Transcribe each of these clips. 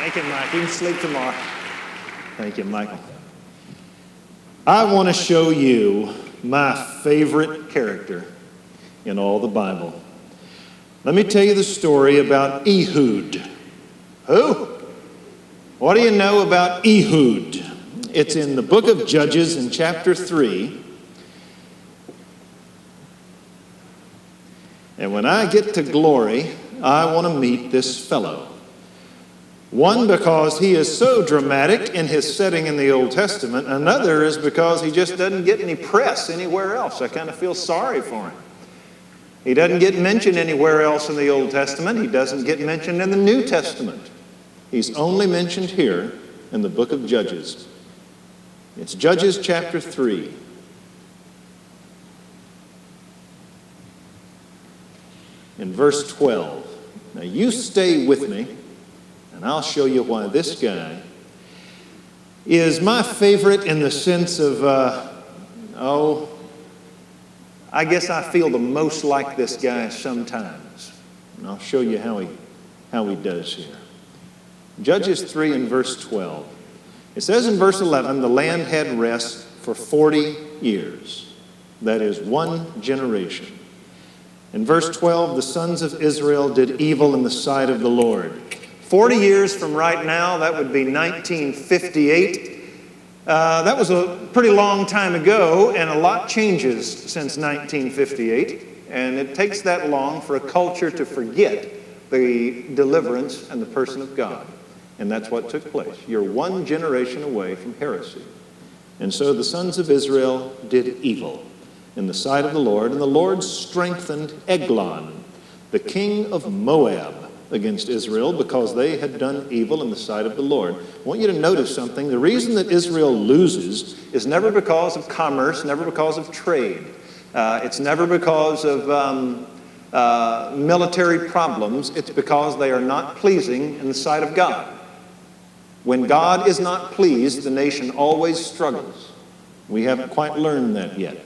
Thank you, Mike. You can sleep tomorrow. Thank you, Michael. I want to show you my favorite character in all the Bible. Let me tell you the story about Ehud. Who? What do you know about Ehud? It's in the book of Judges in chapter 3. And when I get to glory, I want to meet this fellow. One, because he is so dramatic in his setting in the Old Testament. Another is because he just doesn't get any press anywhere else. I kind of feel sorry for him. He doesn't get mentioned anywhere else in the Old Testament. He doesn't get mentioned in the New Testament. He's only mentioned here in the book of Judges. It's Judges chapter 3. In verse 12. Now you stay with me, and I'll show you why this guy is my favorite in the sense of, I guess I feel the most like this guy sometimes. And I'll show you how he does here. Judges 3 and verse 12. It says in verse 11, the land had rest for 40 years. That is one generation. In verse 12, the sons of Israel did evil in the sight of the Lord. 40 years from right now, that would be 1958. That was a pretty long time ago, and a lot changes since 1958. And it takes that long for a culture to forget the deliverance and the person of God. And that's what took place. You're one generation away from heresy. And so the sons of Israel did evil in the sight of the Lord, and the Lord strengthened Eglon, the king of Moab, against Israel because they had done evil in the sight of the Lord. I want you to notice something. The reason that Israel loses is never because of commerce, never because of trade. It's never because of military problems. It's because they are not pleasing in the sight of God. When God is not pleased, the nation always struggles. We haven't quite learned that yet.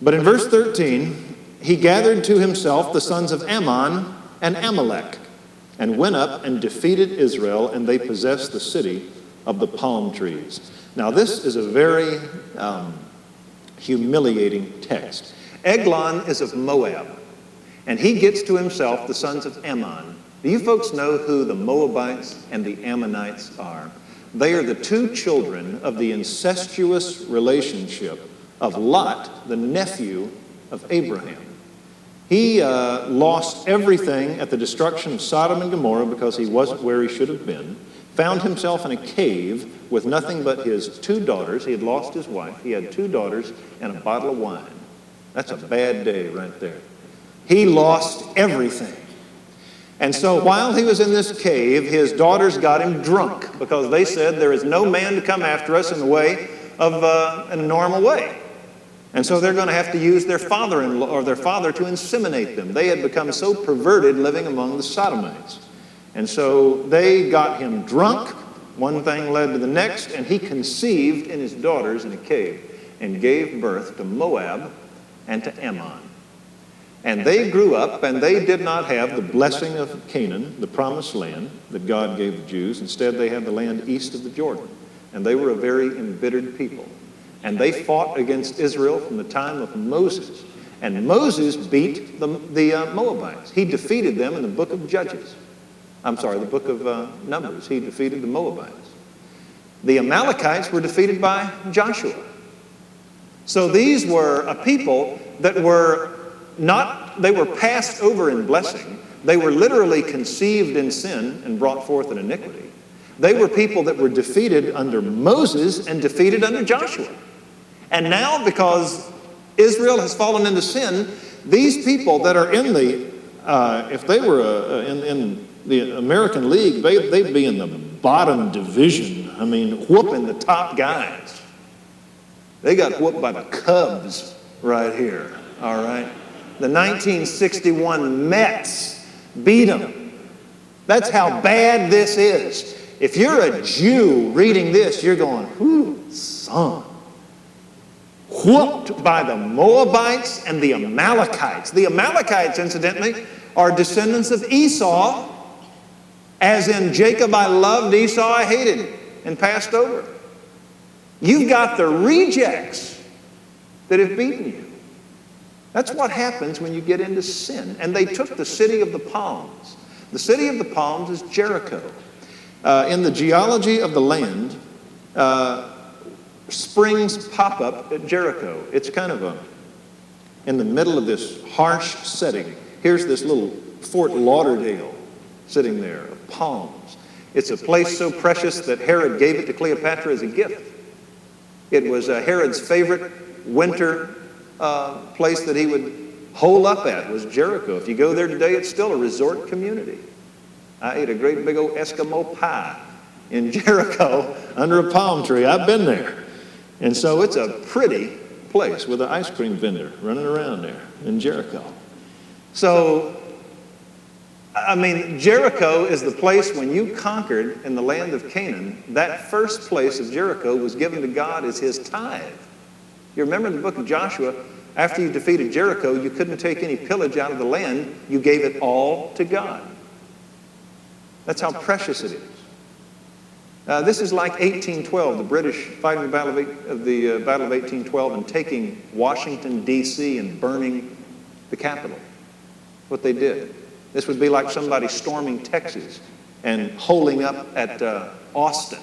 But in verse 13, he gathered to himself the sons of Ammon and Amalek, and went up and defeated Israel, and they possessed the city of the palm trees. Now this is a very humiliating text. Eglon is of Moab, and he gets to himself the sons of Ammon. Do you folks know who the Moabites and the Ammonites are? They are the two children of the incestuous relationship of Lot, the nephew of Abraham. He lost everything at the destruction of Sodom and Gomorrah because he wasn't where he should have been, found himself in a cave with nothing but his two daughters. He had lost his wife. He had two daughters and a bottle of wine. That's a bad day right there. He lost everything. And so while he was in this cave, his daughters got him drunk because they said there is no man to come after us in the way of a normal way. And so they're going to have to use their father-in-law or their father to inseminate them. They had become so perverted living among the Sodomites. And so they got him drunk. One thing led to the next, and he conceived in his daughters in a cave and gave birth to Moab and to Ammon. And they grew up, and they did not have the blessing of Canaan, the promised land that God gave the Jews. Instead, they had the land east of the Jordan. And they were a very embittered people. And they fought against Israel from the time of Moses. And Moses beat the Moabites. He defeated them in the book of Judges. The book of Numbers. He defeated the Moabites. The Amalekites were defeated by Joshua. So these were a people that they were passed over in blessing. They were literally conceived in sin and brought forth in iniquity. They were people that were defeated under Moses and defeated under Joshua. And now, because Israel has fallen into sin, these people that are in the, if they were in the American League, they'd be in the bottom division. I mean, whooping the top guys. They got whooped by the Cubs right here, all right? The 1961 Mets beat them. That's how bad this is. If you're a Jew reading this, you're going, whoo, son. Whooped by the Moabites and the Amalekites. The Amalekites, incidentally, are descendants of Esau, As in Jacob I loved, Esau I hated and passed over. You've got the rejects that have beaten you. That's what happens when you get into sin. And they took the city of the palms. The city of the palms is Jericho. In the geology of the land, springs pop up at Jericho. It's kind of in the middle of this harsh setting. Here's this little Fort Lauderdale sitting there, of palms. It's a place so precious that Herod gave it to Cleopatra as a gift. It was Herod's favorite winter place that he would hole up at, was Jericho. If you go there today, it's still a resort community. I ate a great big old Eskimo pie in Jericho under a palm tree. I've been there. And so it's a pretty place with an ice cream vendor running around there in Jericho. So, I mean, Jericho is the place when you conquered in the land of Canaan, that first place of Jericho was given to God as his tithe. You remember in the book of Joshua, after you defeated Jericho, you couldn't take any pillage out of the land. You gave it all to God. That's how precious it is. This is like 1812, the British fighting the Battle of 1812 and taking Washington, D.C. and burning the Capitol. What they did. This would be like somebody storming Texas and holding up at Austin.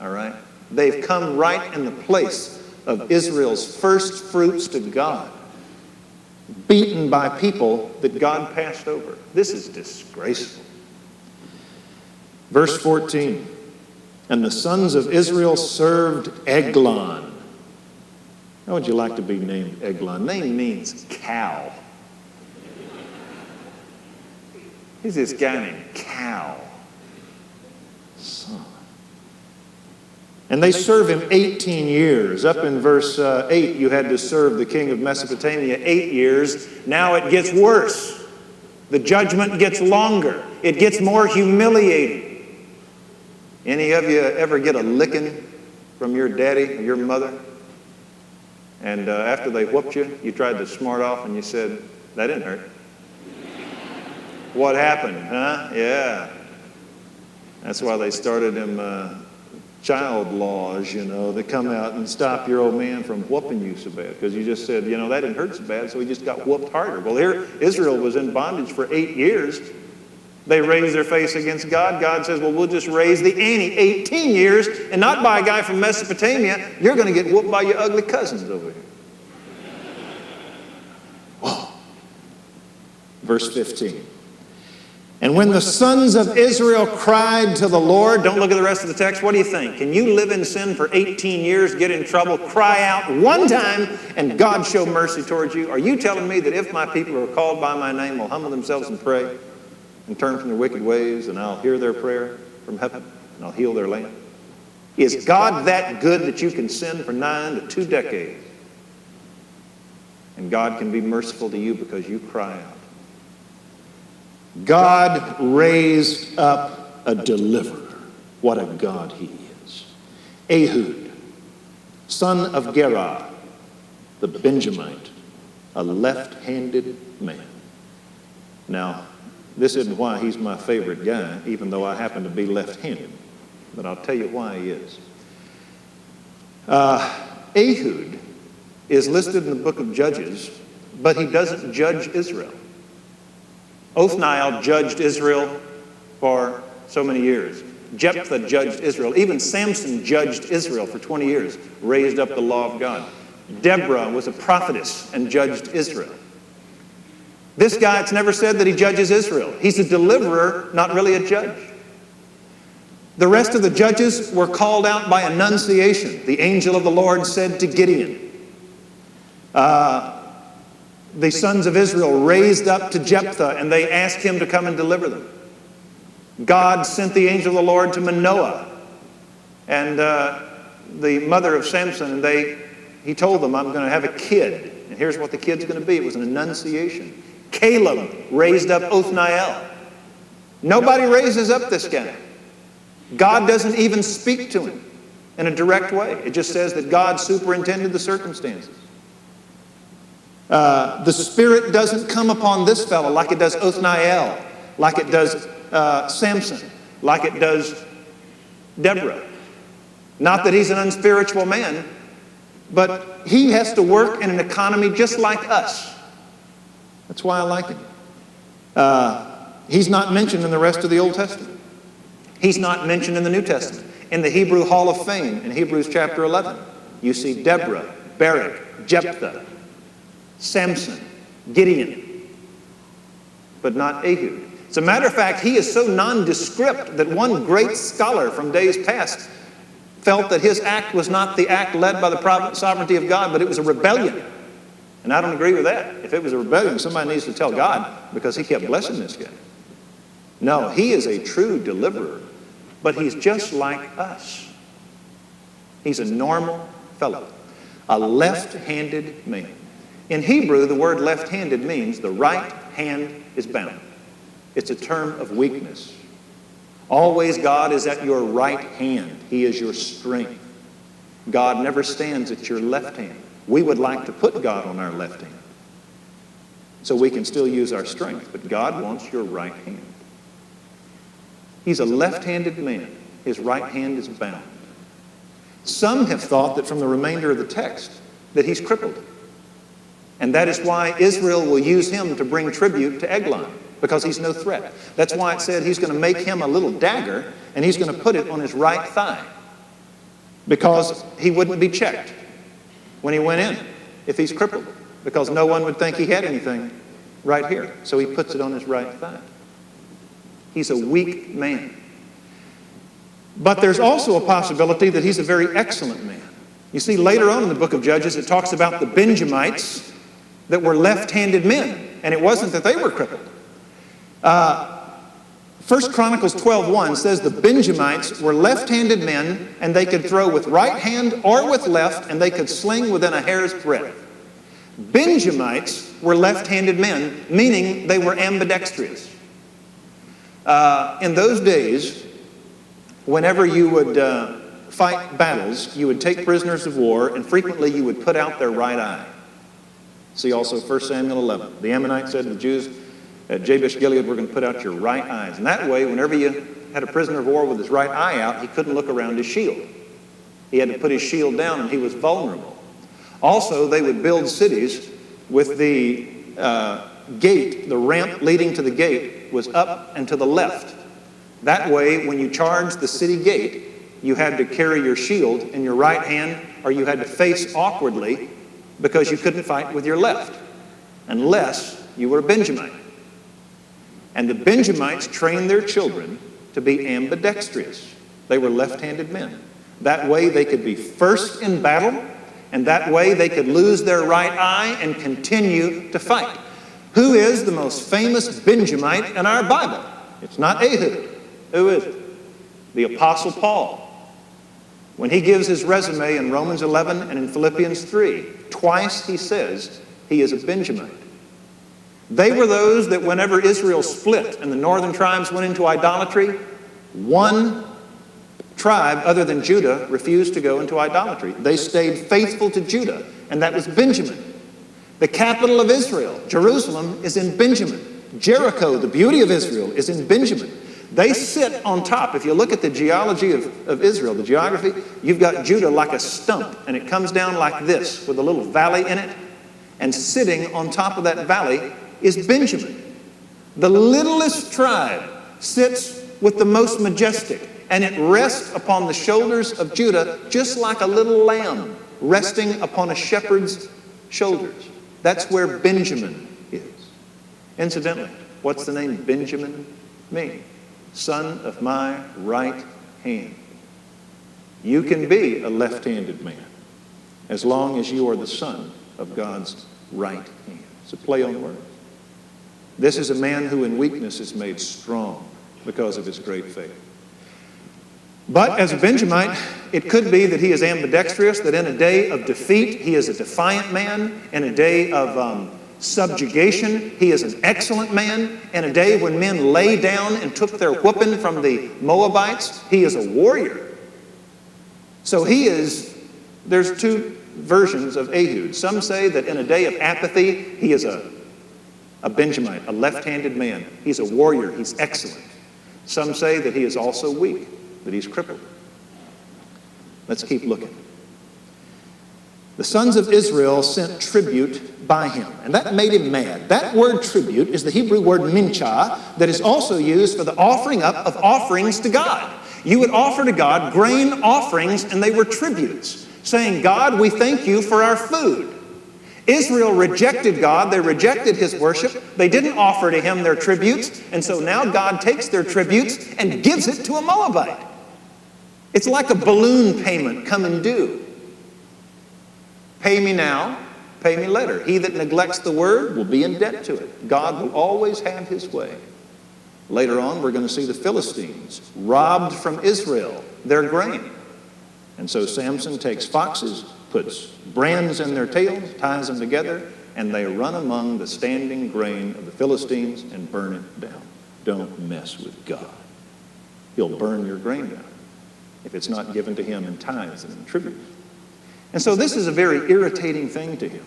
All right? They've come right in the place of Israel's first fruits to God, beaten by people that God passed over. This is disgraceful. Verse 14, and the sons of Israel served Eglon. How would you like to be named Eglon? Name means cow. Who's this guy named Cow? Son. And they serve him 18 years. Up in verse 8, you had to serve the king of Mesopotamia 8 years. Now it gets worse. The judgment gets longer. It gets more humiliating. Any of you ever get a licking from your daddy or your mother? And after they whooped you, you tried to smart off and you said, that didn't hurt. What happened, huh? Yeah. That's why they started them child laws, you know, that come out and stop your old man from whooping you so bad. Because you just said, you know, that didn't hurt so bad, so he just got whooped harder. Well, here, Israel was in bondage for 8 years. They raised their face against God. God says, well, we'll just raise the ante 18 years and not by a guy from Mesopotamia. You're going to get whooped by your ugly cousins over here. Whoa. Verse 15. And when the sons of Israel cried to the Lord, don't look at the rest of the text, what do you think? Can you live in sin for 18 years, get in trouble, cry out one time, and God show mercy towards you? Are you telling me that if my people who are called by my name will humble themselves and pray and turn from their wicked ways, and I'll hear their prayer from heaven and I'll heal their land? Is God that good that you can sin for 9 to 2 decades? And God can be merciful to you because you cry out. God raised up a deliverer. What a God he is. Ehud, son of Gerah, the Benjamite, a left-handed man. Now, this isn't why he's my favorite guy, even though I happen to be left-handed. But I'll tell you why he is. Ehud is listed in the book of Judges, but he doesn't judge Israel. Othniel judged Israel for so many years. Jephthah judged Israel. Even Samson judged Israel for 20 years, raised up the law of God. Deborah was a prophetess and judged Israel. This guy, it's never said that he judges Israel. He's a deliverer, not really a judge. The rest of the judges were called out by annunciation. The angel of the Lord said to Gideon, the sons of Israel raised up to Jephthah and they asked him to come and deliver them. God sent the angel of the Lord to Manoah and the mother of Samson, and he told them, I'm going to have a kid. And here's what the kid's going to be. It was an annunciation. Caleb raised up Othniel. Nobody raises up this guy. God doesn't even speak to him in a direct way. It just says that God superintended the circumstances. The Spirit doesn't come upon this fellow like it does Othniel, like it does Samson, like it does Deborah. Not that he's an unspiritual man, but he has to work in an economy just like us. That's why I like him. He's not mentioned in the rest of the Old Testament. He's not mentioned in the New Testament. In the Hebrew Hall of Fame, in Hebrews chapter 11, you see Deborah, Barak, Jephthah, Samson, Gideon, but not Ehud. As a matter of fact, he is so nondescript that one great scholar from days past felt that his act was not the act led by the sovereignty of God, but it was a rebellion. And I don't agree with that. If it was a rebellion, somebody needs to tell God, because he kept blessing this guy. No, he is a true deliverer, but he's just like us. He's a normal fellow, a left-handed man. In Hebrew, the word left-handed means the right hand is bound. It's a term of weakness. Always God is at your right hand. He is your strength. God never stands at your left hand. We would like to put God on our left hand so we can still use our strength, but God wants your right hand. He's a left-handed man. His right hand is bound. Some have thought that from the remainder of the text that he's crippled. And that is why Israel will use him to bring tribute to Eglon, because he's no threat. That's why it said he's going to make him a little dagger and he's going to put it on his right thigh, because he wouldn't be checked when he went in if he's crippled, because no one would think he had anything right here. So he puts it on his right thigh. He's a weak man. But there's also a possibility that he's a very excellent man. You see, later on in the book of Judges, it talks about the Benjamites that were left-handed men, and it wasn't that they were crippled. 1 Chronicles 12:1 says the Benjamites were left-handed men, and they could throw with right hand or with left, and they could sling within a hair's breadth. Benjamites were left-handed men, meaning they were ambidextrous. In those days, whenever you would fight battles, you would take prisoners of war, and frequently you would put out their right eye. See also 1 Samuel 11. The Ammonites said to the Jews at Jabesh Gilead, we're going to put out your right eyes. And that way, whenever you had a prisoner of war with his right eye out, he couldn't look around his shield. He had to put his shield down, and he was vulnerable. Also, they would build cities with the gate, the ramp leading to the gate was up and to the left. That way, when you charged the city gate, you had to carry your shield in your right hand, or you had to face awkwardly because you couldn't fight with your left, unless you were a Benjamite. And the Benjamites trained their children to be ambidextrous. They were left-handed men. That way they could be first in battle, and that way they could lose their right eye and continue to fight. Who is the most famous Benjamite in our Bible? It's not Ehud. Who is it? The Apostle Paul. When he gives his resume in Romans 11 and in Philippians 3, twice he says he is a Benjamite. They were those that whenever Israel split and the northern tribes went into idolatry, one tribe other than Judah refused to go into idolatry. They stayed faithful to Judah, and that was Benjamin. The capital of Israel, Jerusalem, is in Benjamin. Jericho, the beauty of Israel, is in Benjamin. They sit on top. If you look at the geology of Israel, the geography, you've got Judah like a stump, and it comes down like this with a little valley in it, and sitting on top of that valley is Benjamin. The littlest tribe sits with the most majestic, and it rests upon the shoulders of Judah just like a little lamb resting upon a shepherd's shoulders. That's where Benjamin is. Incidentally, what's the name Benjamin mean? Son of my right hand. You can be a left-handed man as long as you are the son of God's right hand. It's a play on words. This is a man who in weakness is made strong because of his great faith. But as a Benjamite, it could be that he is ambidextrous, that in a day of defeat, he is a defiant man. In a day of subjugation, he is an excellent man. In a day when men lay down and took their whooping from the Moabites, he is a warrior. So there's two versions of Ehud. Some say that in a day of apathy, he is a Benjamite, a left-handed man. He's a warrior. He's excellent. Some say that he is also weak, that he's crippled. Let's keep looking. The sons of Israel sent tribute by him, and that made him mad. That word tribute is the Hebrew word mincha that is also used for the offering up of offerings to God. You would offer to God grain offerings, and they were tributes, saying, God, we thank you for our food. Israel rejected God. They rejected his worship. They didn't offer to him their tributes, and so now God takes their tributes and gives it to a Moabite. It's like a balloon payment coming due. Pay me now, pay me later. He that neglects the word will be in debt to it. God will always have his way. Later on, we're going to see the Philistines robbed from Israel their grain. And so Samson takes foxes, puts brands in their tails, ties them together, and they run among the standing grain of the Philistines and burn it down. Don't mess with God. He'll burn your grain down if it's not given to him in tithes and in tribute. And so this is a very irritating thing to him.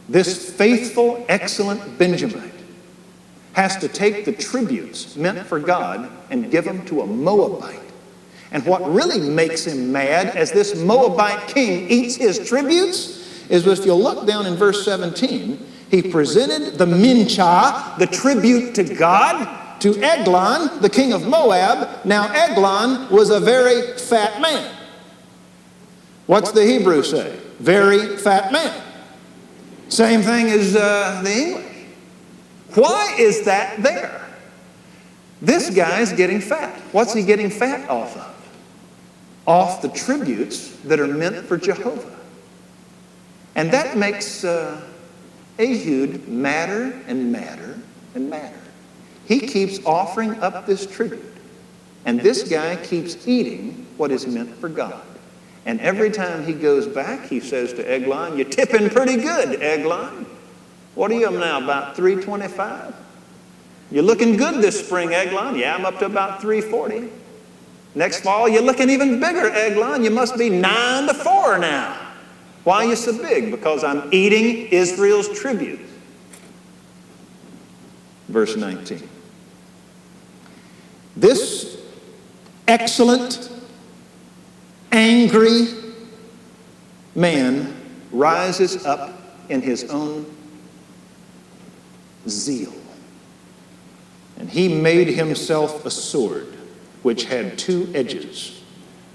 This faithful, excellent Benjamite has to take the tributes meant for God and give them to a Moabite. And what really makes him mad as this Moabite king eats his tributes is, if you'll look down in verse 17, he presented the mincha, the tribute to God, to Eglon, the king of Moab. Now Eglon was a very fat man. What's the Hebrew say? Very fat man. Same thing as the English. Why is that there? This guy's getting fat. What's he getting fat off of? Off the tributes that are meant for Jehovah. And that makes Ehud madder and madder and madder. He keeps offering up this tribute. And this guy keeps eating what is meant for God. And every time he goes back, he says to Eglon, you're tipping pretty good, Eglon. What are you up now, about 325? You're looking good this spring, Eglon. Yeah, I'm up to about 340. Next fall, you're looking even bigger, Eglon. You must be 9-4 now. Why are you so big? Because I'm eating Israel's tribute. Verse 19. This excellent, angry man rises up in his own zeal. And he made himself a sword which had 2 edges,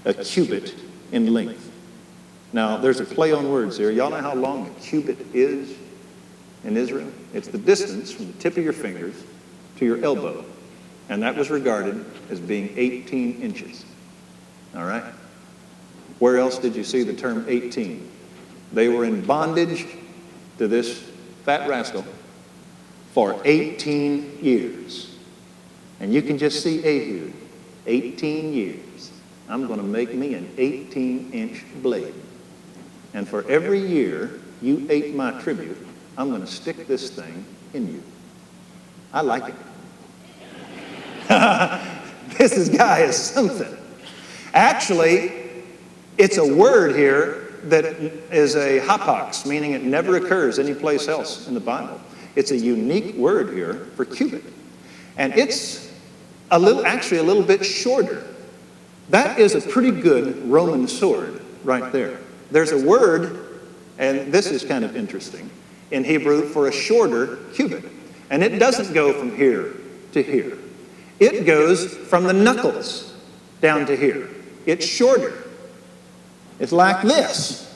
a cubit in length. Now, there's a play on words there. Y'all know how long a cubit is in Israel? It's the distance from the tip of your fingers to your elbow. And that was regarded as being 18 inches. All right? Where else did you see the term 18? They were in bondage to this fat rascal for 18 years. And you can just see Ehud, 18 years. I'm going to make me an 18-inch blade. And for every year you ate my tribute, I'm going to stick this thing in you. I like it. This guy is something. Actually, it's a word here that is a hapax, meaning it never occurs anyplace else in the Bible. It's a unique word here for cubit. And it's actually a little bit shorter. That is a pretty good Roman sword right there. There's a word, and this is kind of interesting, in Hebrew for a shorter cubit. And it doesn't go from here to here. It goes from the knuckles down to here. It's shorter. It's like this.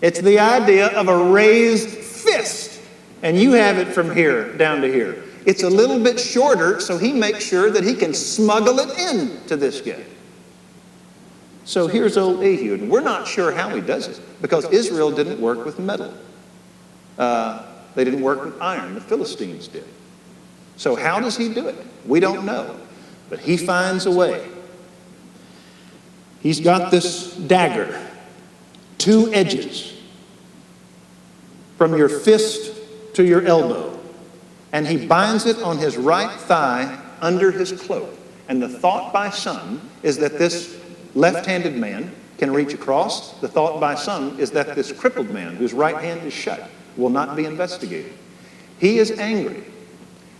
It's the idea of a raised fist. And you have it from here down to here. It's a little bit shorter, so he makes sure that he can smuggle it in to this guy. So here's old Ehud. And we're not sure how he does it, because Israel didn't work with metal. They didn't work with iron. The Philistines did. So how does he do it? We don't know. But he finds a way. He's got this dagger, 2 edges, from your fist to your elbow. And he binds it on his right thigh under his cloak. And the thought by some is that this left-handed man can reach across. The thought by some is that this crippled man, whose right hand is shut, will not be investigated. He is angry.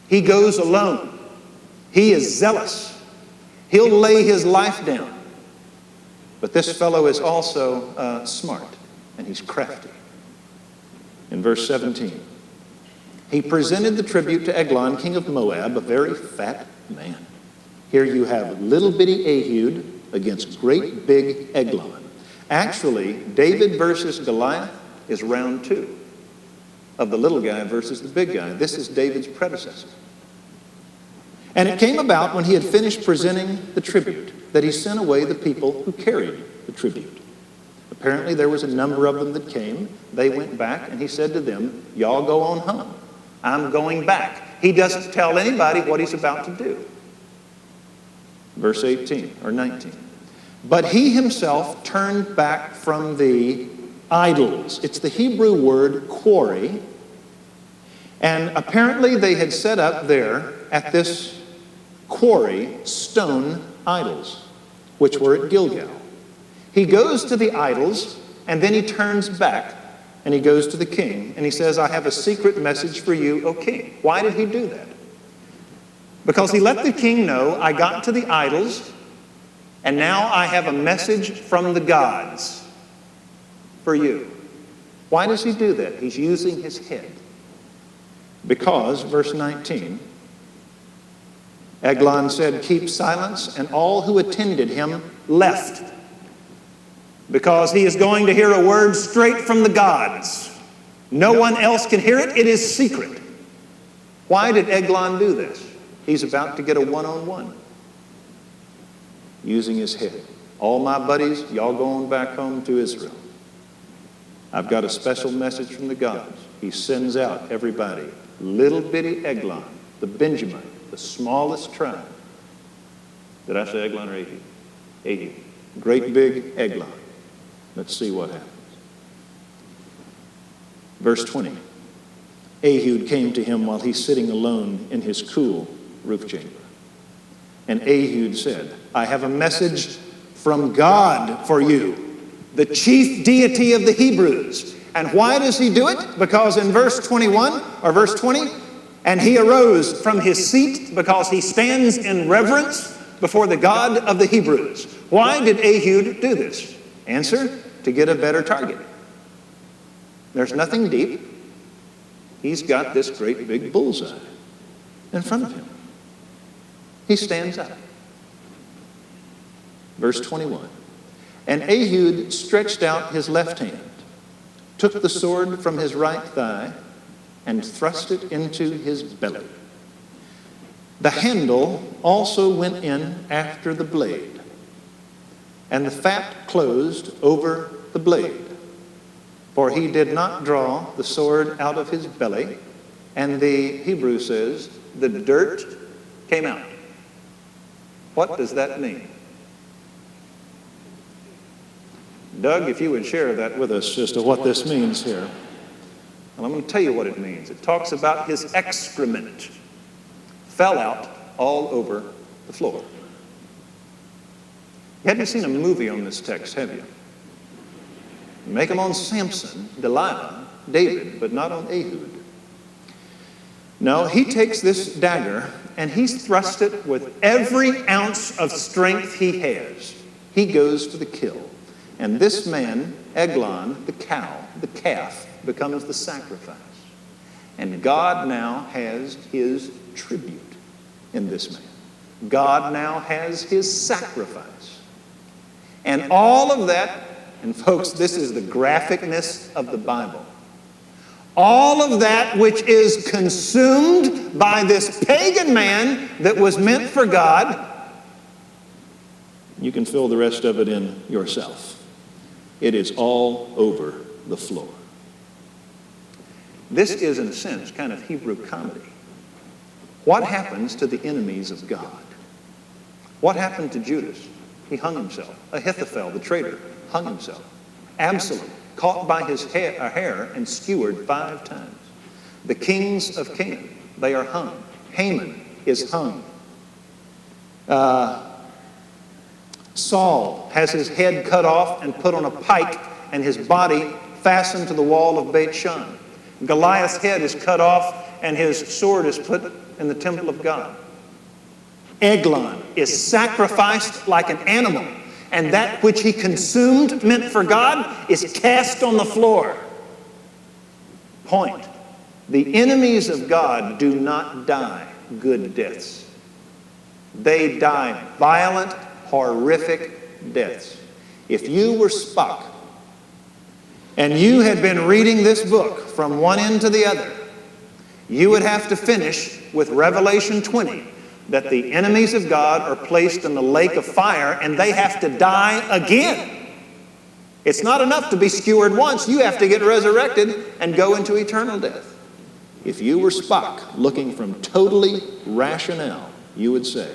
He goes alone. He is zealous. He'll lay his life down. But this fellow is also smart, and he's crafty. In verse 17, he presented the tribute to Eglon, king of Moab, a very fat man. Here you have little bitty Ehud against great big Eglon. Actually, David versus Goliath is round 2 of the little guy versus the big guy. This is David's predecessor. And it came about when he had finished presenting the tribute that he sent away the people who carried the tribute. Apparently there was a number of them that came. They went back, and he said to them, y'all go on home. I'm going back. He doesn't tell anybody what he's about to do. Verse 18 or 19. But he himself turned back from the idols. It's the Hebrew word quarry. And apparently they had set up there at this quarry stone idols, which were at Gilgal. He goes to the idols, and then he turns back, and he goes to the king, and he says, I have a secret message for you, O king. Why did he do that? Because he let the king know, I got to the idols, and now I have a message from the gods for you. Why does he do that? He's using his head. Because, verse 19, Eglon said, keep silence, and all who attended him left. Because he is going to hear a word straight from the gods. No one else can hear it. It is secret. Why did Eglon do this? He's about to get a one-on-one. Using his head. All my buddies, y'all going back home to Israel. I've got a special message from the gods. He sends out everybody. Little bitty Eglon, the Benjamin, the smallest tribe. Did I say Eglon or Ehud? Ehud. Great big Eglon. Let's see what happens. Verse 20. Ehud came to him while he's sitting alone in his cool roof chamber. And Ehud said, I have a message from God for you, the chief deity of the Hebrews. And why does he do it? Because in verse 21 or verse 20, and he arose from his seat because he stands in reverence before the God of the Hebrews. Why did Ehud do this? Answer, to get a better target. There's nothing deep. He's got this great big bullseye in front of him. He stands up. Verse 21. And Ehud stretched out his left hand, took the sword from his right thigh, and thrust it into his belly. The handle also went in after the blade, and the fat closed over the blade. For he did not draw the sword out of his belly, and the Hebrew says, the dirt came out. What does that mean? Doug, if you would share that with us as to what this means here. Well, I'm going to tell you what it means. It talks about his excrement fell out all over the floor. You hadn't seen a movie on this text, have you? You make them on Samson, Delilah, David, but not on Ehud. No, he takes this dagger and he's thrust it with every ounce of strength he has. He goes to the kill. And this man, Eglon, the cow, the calf, becomes the sacrifice. And God now has his tribute in this man. God now has his sacrifice. And all of that, and folks, this is the graphicness of the Bible. All of that which is consumed by this pagan man that was meant for God, you can fill the rest of it in yourself. It is all over the floor. This is, in a sense, kind of Hebrew comedy. What happens to the enemies of God? What happened to Judas? He hung himself. Ahithophel, the traitor, hung himself. Absalom, caught by his hair and skewered 5 times. The kings of Canaan, they are hung. Haman is hung. Saul has his head cut off and put on a pike and his body fastened to the wall of Beit Shan. Goliath's head is cut off and his sword is put in the temple of God. Eglon is sacrificed like an animal, and that which he consumed, meant for God, is cast on the floor. Point. The enemies of God do not die good deaths. They die violent, horrific deaths. If you were Spock, and you had been reading this book from one end to the other, you would have to finish with Revelation 20, that the enemies of God are placed in the lake of fire and they have to die again. It's not enough to be skewered once. You have to get resurrected and go into eternal death. If you were Spock looking from totally rationale, you would say,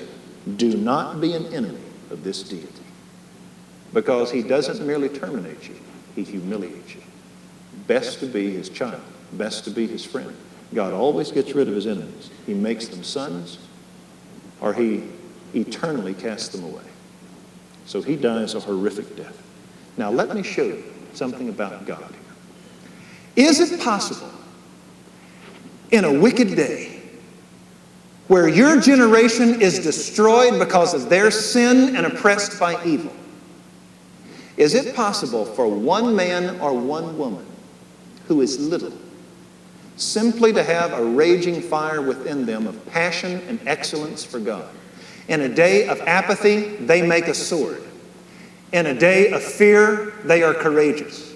do not be an enemy of this deity. Because he doesn't merely terminate you, he humiliates you. Best to be his child, best to be his friend. God always gets rid of his enemies. He makes them sons, or he eternally casts them away. So he dies a horrific death. Now let me show you something about God here. Is it possible in a wicked day where your generation is destroyed because of their sin and oppressed by evil, is it possible for one man or one woman who is little simply to have a raging fire within them of passion and excellence for God? In a day of apathy, they make a sword. In a day of fear, they are courageous.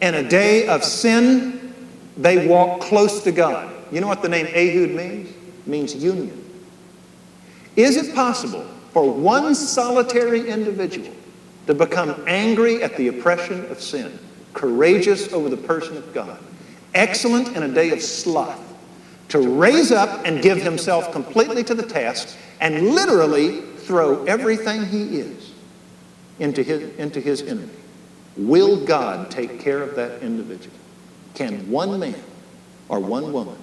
In a day of sin, they walk close to God. You know what the name Ehud means? It means union. Is it possible for one solitary individual to become angry at the oppression of sin, courageous over the person of God, excellent in a day of sloth, to raise up and give himself completely to the task and literally throw everything he is into his enemy? Will God take care of that individual? Can one man or one woman,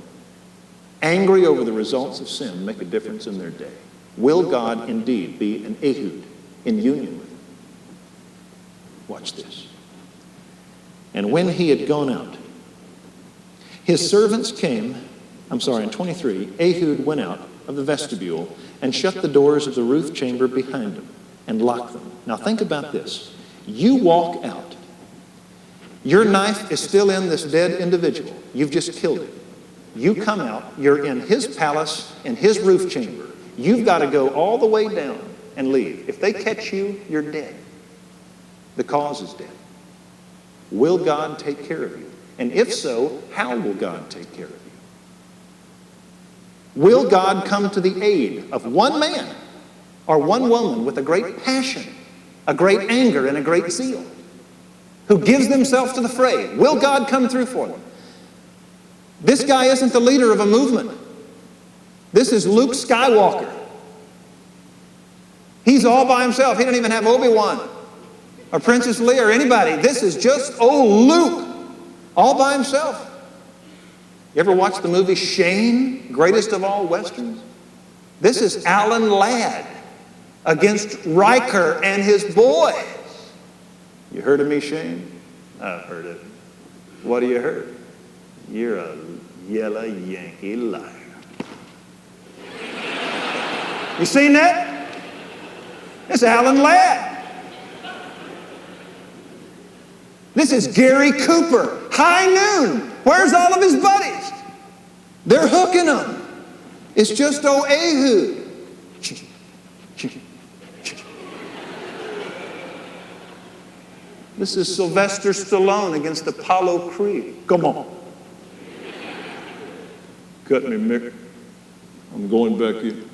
angry over the results of sin, make a difference in their day? Will God indeed be an Ehud in union with him? Watch this. And when he had gone out, his servants came, in 23, Ehud went out of the vestibule and shut the doors of the roof chamber behind him and locked them. Now think about this. You walk out. Your knife is still in this dead individual. You've just killed him. You come out. You're in his palace, in his roof chamber. You've got to go all the way down and leave. If they catch you, you're dead. The cause is dead. Will God take care of you? And if so, how will God take care of you? Will God come to the aid of one man or one woman with a great passion, a great anger, and a great zeal, who gives themselves to the fray? Will God come through for them? This guy isn't the leader of a movement. This is Luke Skywalker. He's all by himself. He doesn't even have Obi-Wan or Princess Leia or anybody. This is just old Luke, all by himself. You ever watch the movie Shane, greatest of all Westerns? This is Alan Ladd against Riker and his boys. You heard of me, Shane? I've heard it. What have you heard? You're a yellow Yankee liar. You seen that? It's Alan Ladd. This is Gary Cooper. High Noon. Where's all of his buddies? They're hooking them. It's just old Ehud. This is Sylvester Stallone against Apollo Creed. Come on. Cut me, Mick. I'm going back in.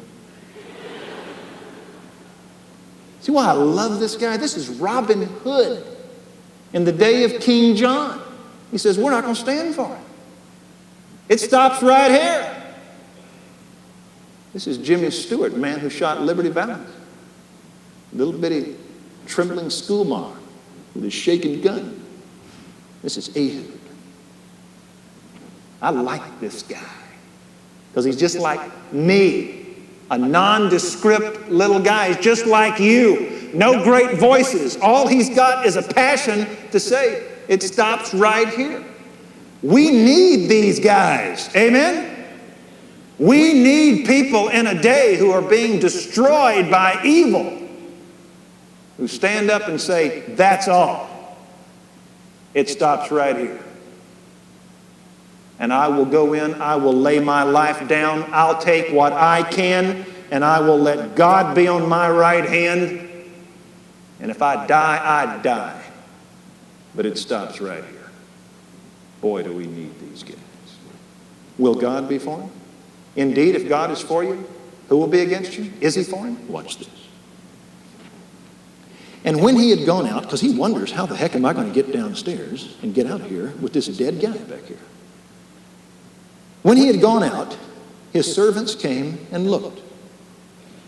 See why I love this guy? This is Robin Hood in the day of King John. He says, we're not going to stand for it. It stops right here. This is Jimmy Stewart, the man who shot Liberty Valance. Little bitty trembling schoolmarm with his shaking gun. This is Ehud. I like this guy because he's just like me, a nondescript little guy. He's just like you. No great voices. All he's got is a passion to say. It stops right here. We need these guys. Amen? We need people in a day who are being destroyed by evil, who stand up and say, that's all. It stops right here. And I will go in, I will lay my life down, I'll take what I can, and I will let God be on my right hand. And if I die, I die. But it stops right here. Boy, do we need these guys. Will God be for him? Indeed, if God is for you, who will be against you? Is he for him? Watch this. And when he had gone out, because he wonders, how the heck am I going to get downstairs and get out here with this dead guy back here? When he had gone out, his servants came and looked.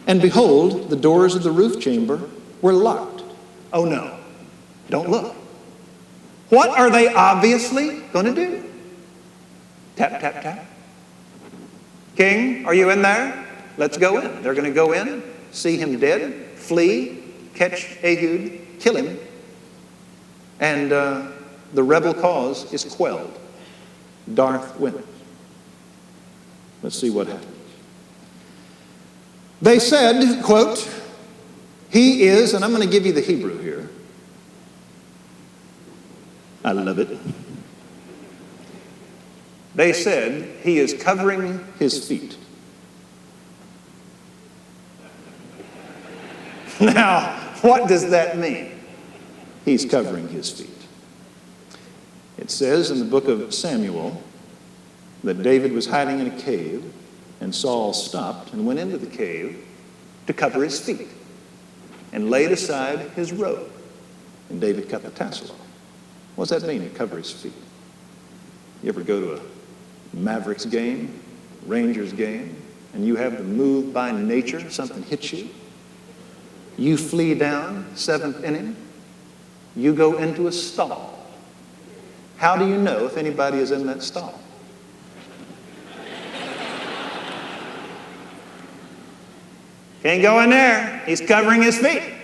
And behold, the doors of the roof chamber were locked. Oh no, don't look. What are they obviously going to do? Tap, tap, tap. King, are you in there? Let's go in. They're going to go in, see him dead, flee, catch Ehud, kill him, and the rebel cause is quelled. Darth wins. Let's see what happens. They said, quote, he is, and I'm going to give you the Hebrew here. I love it. They said, he is covering his feet. Now, what does that mean? He's covering his feet. It says in the book of Samuel that David was hiding in a cave, and Saul stopped and went into the cave to cover his feet and laid aside his robe. And David cut the tassel off. What does that mean, to cover his feet? You ever go to a Mavericks game, Rangers game, and you have to move by nature, something hits you? You flee down, 7th inning, you go into a stall. How do you know if anybody is in that stall? Can't go in there. He's covering his feet.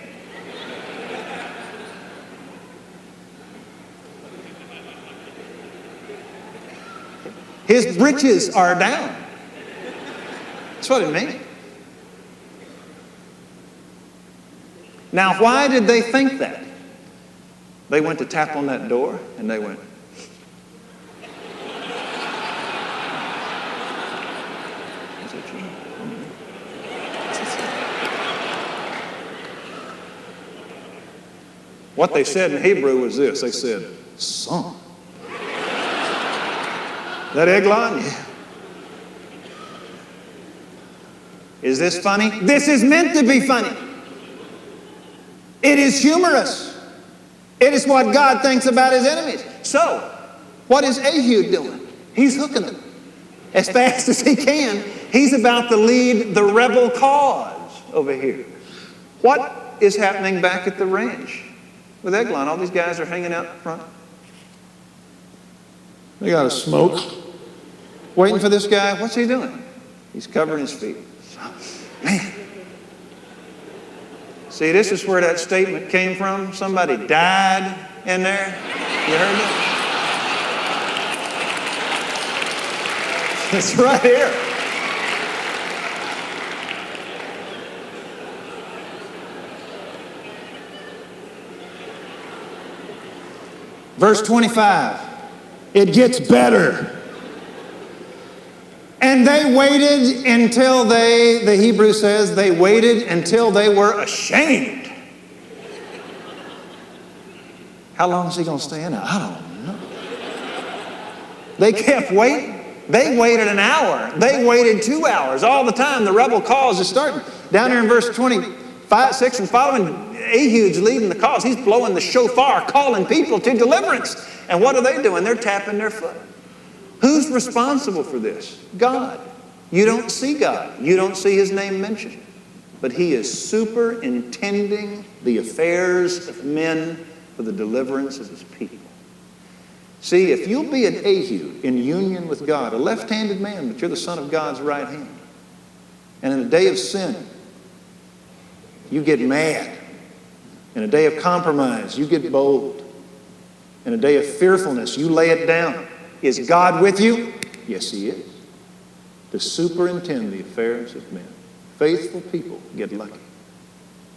His breeches are down. That's what it means. Now, why did they think that? They went to tap on that door, and they went, is that you? What they said in Hebrew was this. They said, son. That Eglon? Yeah. Is this funny? This is meant to be funny. It is humorous. It is what God thinks about his enemies. So, what is Ehud doing? He's hooking them as fast as he can. He's about to lead the rebel cause over here. What is happening back at the ranch with Eglon? All these guys are hanging out front. They got a smoke. Waiting for this guy. What's he doing? He's covering his feet. Man. See, this is where that statement came from. Somebody died in there. You heard it? It's right here. Verse 25. It gets better. And they waited until the Hebrew says, they waited until they were ashamed. How long is he going to stay in there? I don't know. They kept waiting. They waited an hour. They waited 2 hours. All the time the rebel cause is starting. Down here in verse 25, 6 and following, Ehud's leading the cause. He's blowing the shofar, calling people to deliverance. And what are they doing? They're tapping their foot. Who's responsible for this? God. You don't see God. You don't see his name mentioned. But he is superintending the affairs of men for the deliverance of his people. See, if you'll be an Ehud in union with God, a left-handed man, but you're the son of God's right hand, and in a day of sin, you get mad. In a day of compromise, you get bold. In a day of fearfulness, you lay it down. Is God with you? Yes, he is. to superintend the affairs of men. Faithful people get lucky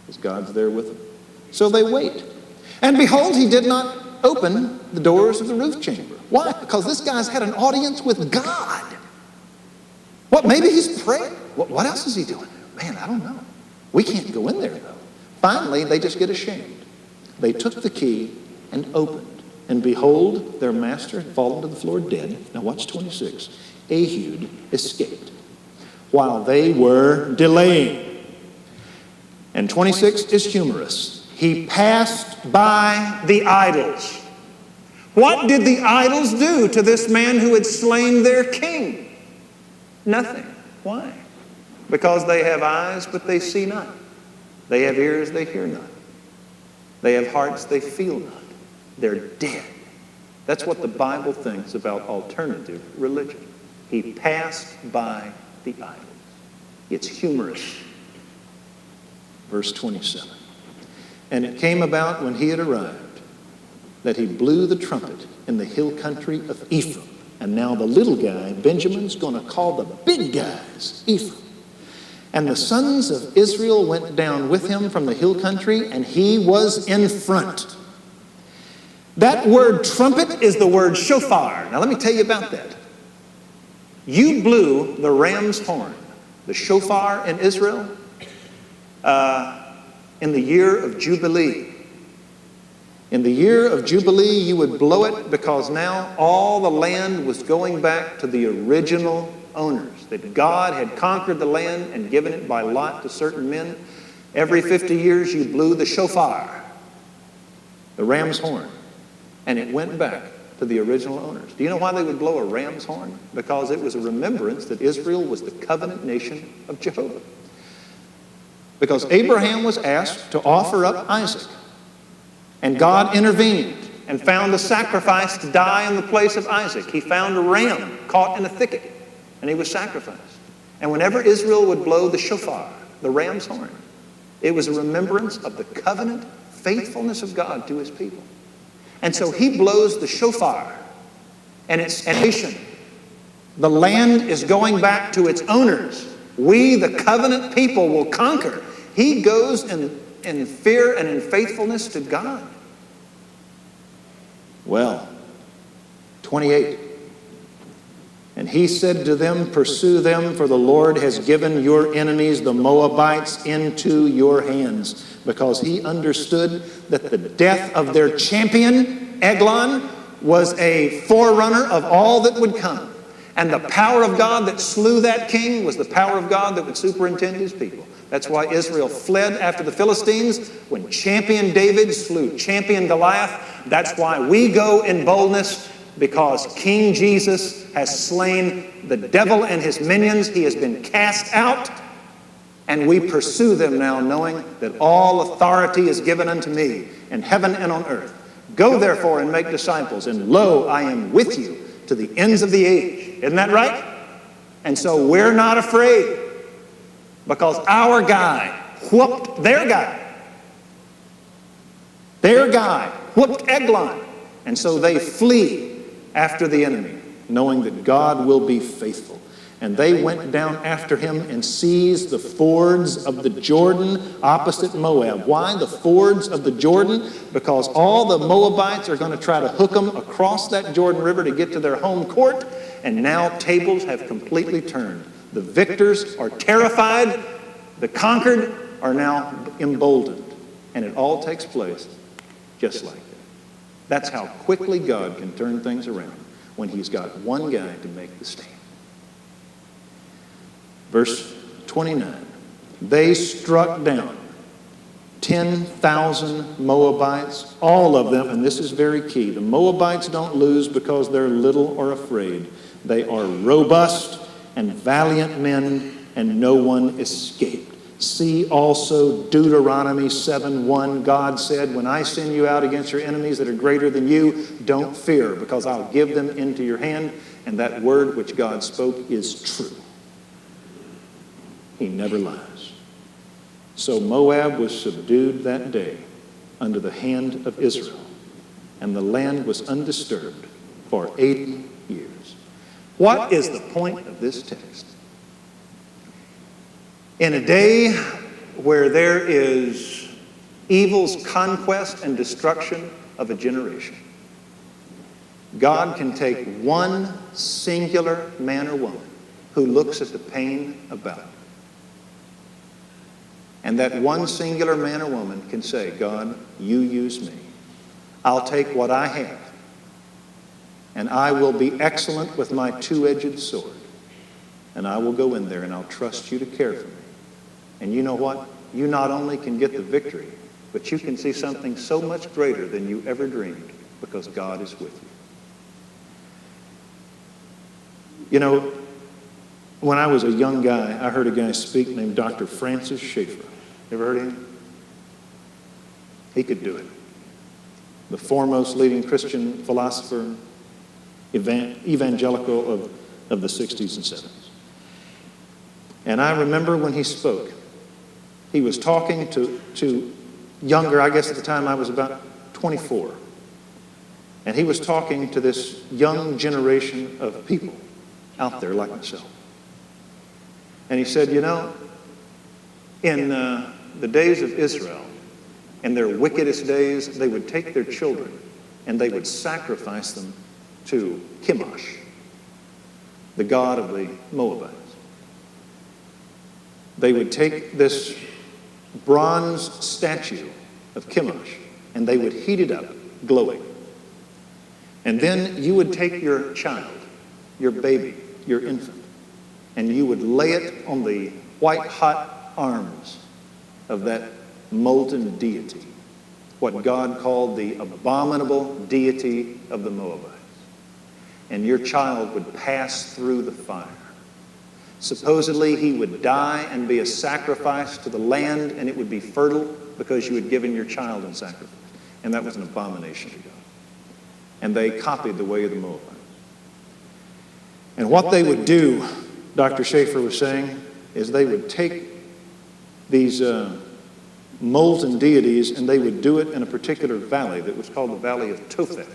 because God's there with them. So they wait. And behold, he did not open the doors of the roof chamber. Why? Because this guy's had an audience with God. What, maybe he's praying? What else is he doing? Man, I don't know. We can't go in there, though. Finally, they just get ashamed. They took the key and opened. And behold, their master had fallen to the floor dead. Now watch 26. Ehud escaped while they were delaying. And 26 is humorous. He passed by the idols. What did the idols do to this man who had slain their king? Nothing. Why? Because they have eyes, but they see not. They have ears, they hear not. They have hearts, they feel not. They're dead. That's what the Bible thinks about alternative religion. He passed by the idols. It's humorous. Verse 27. And it came about when he had arrived that he blew the trumpet in the hill country of Ephraim. And now the little guy, Benjamin's going to call the big guys Ephraim. And the sons of Israel went down with him from the hill country, and he was in front. That word trumpet is the word shofar. Now let me tell you about that. You blew the ram's horn, the shofar in Israel, in the year of Jubilee. In the year of Jubilee, you would blow it because now all the land was going back to the original owners. That God had conquered the land and given it by lot to certain men. Every 50 years you blew the shofar, the ram's horn, and it went back to the original owners. Do you know why they would blow a ram's horn? Because it was a remembrance that Israel was the covenant nation of Jehovah. Because Abraham was asked to offer up Isaac. And God intervened and found a sacrifice to die in the place of Isaac. He found a ram caught in a thicket, and he was sacrificed. And whenever Israel would blow the shofar, the ram's horn, it was a remembrance of the covenant faithfulness of God to his people. And so he blows the shofar, and it's a nation. The land is going back to its owners. We, the covenant people, will conquer. He goes in fear and in faithfulness to God. Well, 28. And he said to them, pursue them, for the Lord has given your enemies, the Moabites, into your hands. Because he understood that the death of their champion, Eglon, was a forerunner of all that would come. And the power of God that slew that king was the power of God that would superintend his people. That's why Israel fled after the Philistines when champion David slew champion Goliath. That's why we go in boldness, because King Jesus has slain the devil and his minions. He has been cast out, and we pursue them now, knowing that all authority is given unto me in heaven and on earth. Go therefore and make disciples, and lo, I am with you to the ends of the age. Isn't that right? And so we're not afraid, because our guy whooped their guy. Their guy whooped Eglon. And so they flee after the enemy, knowing that God will be faithful. And they went down after him and seized the fords of the Jordan opposite Moab. Why the fords of the Jordan? Because all the Moabites are going to try to hook them across that Jordan River to get to their home court. And now tables have completely turned. The victors are terrified. The conquered are now emboldened. And it all takes place just like that. That's how quickly God can turn things around when he's got one guy to make the stand. Verse 29. They struck down 10,000 Moabites, all of them, and this is very key. The Moabites don't lose because they're little or afraid. They are robust and valiant men, and no one escaped. See also Deuteronomy 7:1. God said, when I send you out against your enemies that are greater than you, don't fear, because I'll give them into your hand. And that word which God spoke is true. He never lies. So Moab was subdued that day under the hand of Israel, and the land was undisturbed for 80 years. What is the point of this text? In a day where there is evil's conquest and destruction of a generation, God can take one singular man or woman who looks at the pain about it. And that one singular man or woman can say, God, you use me. I'll take what I have, and I will be excellent with my two-edged sword. And I will go in there and I'll trust you to care for me. And you know what? You not only can get the victory, but you can see something so much greater than you ever dreamed, because God is with you. You know, when I was a young guy, I heard a guy speak named Dr. Francis Schaeffer. Ever heard of him? He could do it. The foremost leading Christian philosopher, evangelical of the 60s and 70s. And I remember when he spoke, he was talking to younger, I guess at the time I was about 24. And he was talking to this young generation of people out there like myself. And he said, you know, in the days of Israel, in their wickedest days, they would take their children and they would sacrifice them to Chemosh, the god of the Moabites. They would take this bronze statue of Chemosh and they would heat it up, glowing. And then you would take your child, your baby, your infant, and you would lay it on the white-hot arms of that molten deity, what God called the abominable deity of the Moabites. And your child would pass through the fire. Supposedly he would die and be a sacrifice to the land, and it would be fertile because you had given your child in sacrifice. And that was an abomination to God. And they copied the way of the Moabites. And what they would do, Dr. Schaeffer was saying, is they would take these molten deities and they would do it in a particular valley that was called the Valley of Tophet.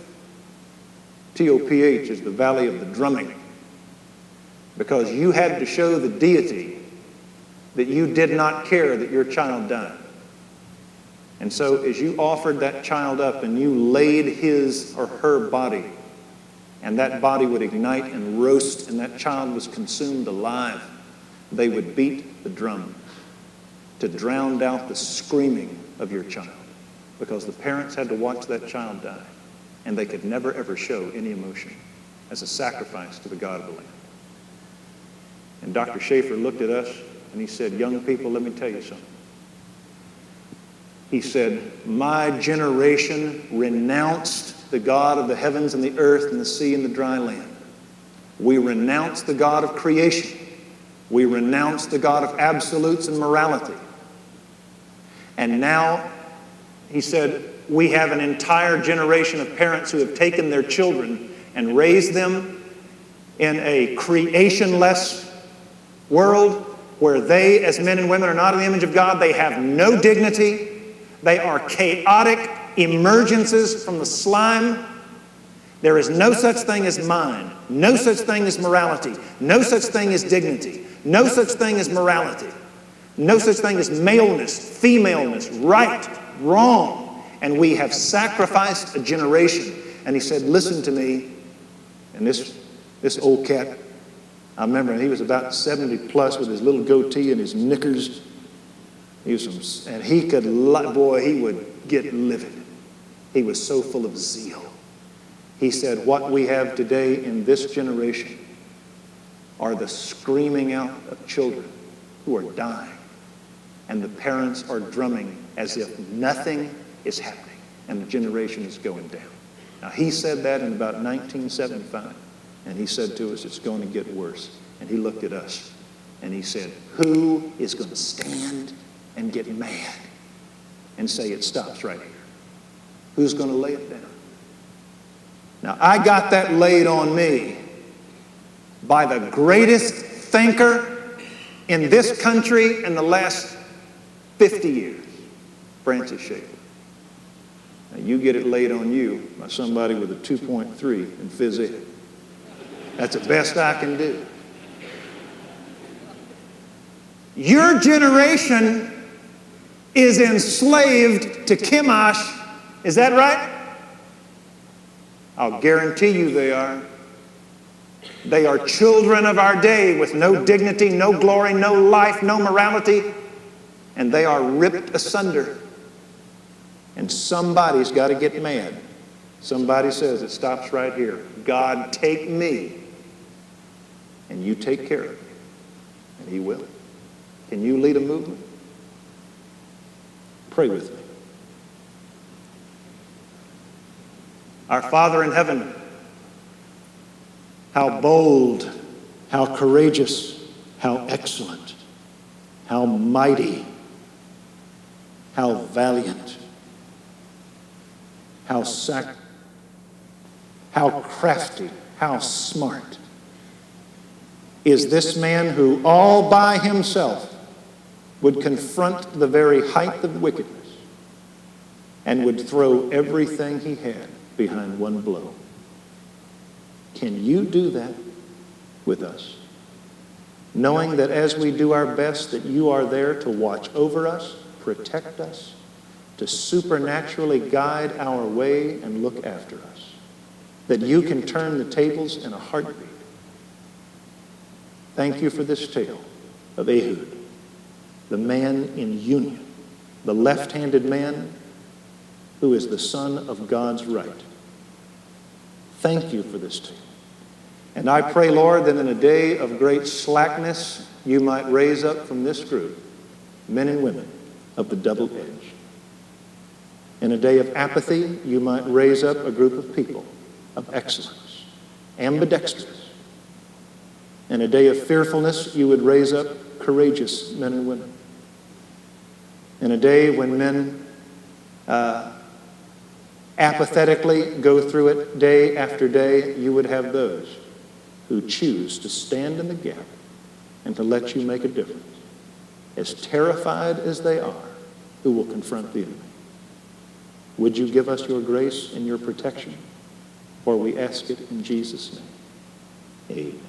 T-O-P-H is the valley of the drumming. Because you had to show the deity that you did not care that your child died. And so as you offered that child up and you laid his or her body, and that body would ignite and roast and that child was consumed alive, they would beat the drum to drown out the screaming of your child, because the parents had to watch that child die and they could never ever show any emotion as a sacrifice to the God of the land. And Dr. Schaeffer looked at us and he said, young people, let me tell you something. He said, my generation renounced the God of the heavens and the earth and the sea and the dry land. We renounced the God of creation. We renounced the God of absolutes and morality. And now, he said, we have an entire generation of parents who have taken their children and raised them in a creationless world where they, as men and women, are not in the image of God. They have no dignity. They are chaotic emergences from the slime. There is no such thing as mind, no such thing as morality, no such thing as dignity, no such thing as morality, no such thing as maleness, femaleness, right, wrong. And we have sacrificed a generation. And he said, listen to me. And this old cat, I remember he was about 70 plus with his little goatee and his knickers. And he could, boy, he would get livid. He was so full of zeal. He said, what we have today in this generation are the screaming out of children who are dying. And the parents are drumming as if nothing is happening. And the generation is going down. Now, he said that in about 1975. And he said to us, it's going to get worse. And he looked at us and he said, who is going to stand and get mad and say it stops right here? Who's going to lay it down? Now, I got that laid on me by the greatest thinker in this country in the last 50 years, Francis Schaeffer. Now, you get it laid on you by somebody with a 2.3 in phys ed. That's the best I can do. Your generation is enslaved to Chemosh. Is that right? I'll guarantee you they are. They are children of our day with no dignity, no glory, no life, no morality, and they are ripped asunder. And somebody's got to get mad. Somebody says it stops right here. God, take me, and you take care of me. And he will. Can you lead a movement? Pray with me. Our Father in heaven, how bold, how courageous, how excellent, how mighty, how valiant, how crafty, how smart is this man who all by himself would confront the very height of wickedness and would throw everything he had behind one blow. Can you do that with us? Knowing that as we do our best, that you are there to watch over us, protect us, to supernaturally guide our way and look after us. That you can turn the tables in a heartbeat. Thank you for this tale of Ehud, the man in union, the left-handed man who is the son of God's right. Thank you for this tale. And I pray, Lord, that in a day of great slackness, you might raise up from this group men and women of the double edge. In a day of apathy, you might raise up a group of people of excellence, ambidextrous. In a day of fearfulness, you would raise up courageous men and women. In a day when men apathetically go through it day after day, you would have those who choose to stand in the gap and to let you make a difference. As terrified as they are, who will confront the enemy. Would you give us your grace and your protection? For we ask it in Jesus' name. Amen.